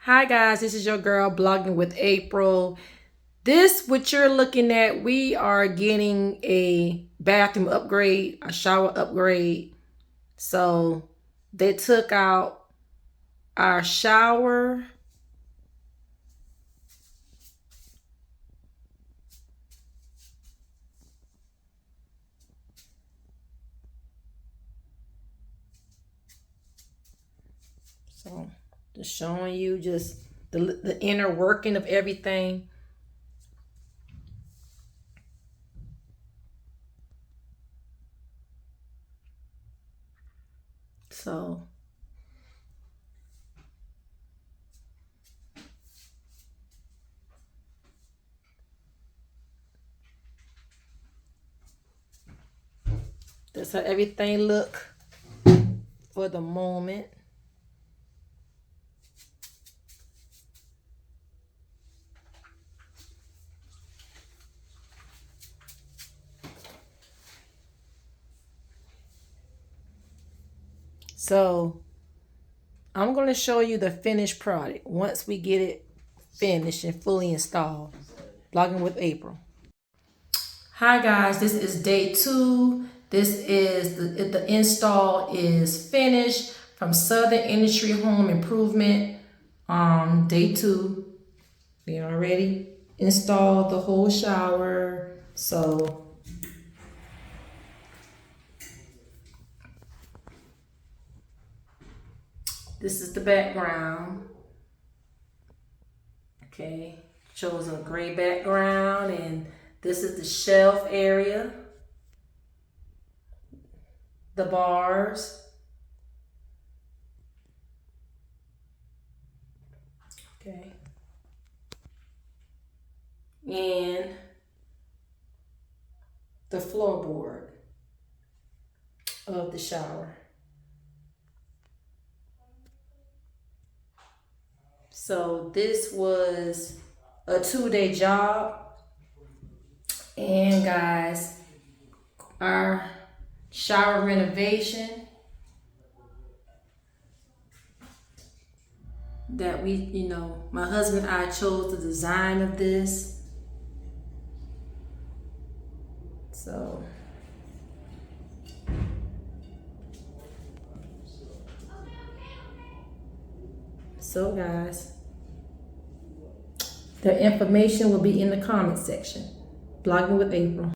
Hi guys, this is your girl blogging with April. This what you're looking at, we are getting a bathroom upgrade, a shower upgrade. So they took out our shower. So just showing you just the inner working of everything. So that's how everything look for the moment. So I'm going to show you the finished product once we get it finished and fully installed. Blogging with April. Hi guys, this is day 2. This is the install is finished from Southern Industry Home Improvement. Day 2. We already installed the whole shower. So this is the background. Okay, shows a gray background, and this is the shelf area, the bars. Okay, and the floorboard of the shower. So this was a 2-day job. And guys, our shower renovation that my husband and I chose the design of this. So guys, the information will be in the comment section. Blogging with April.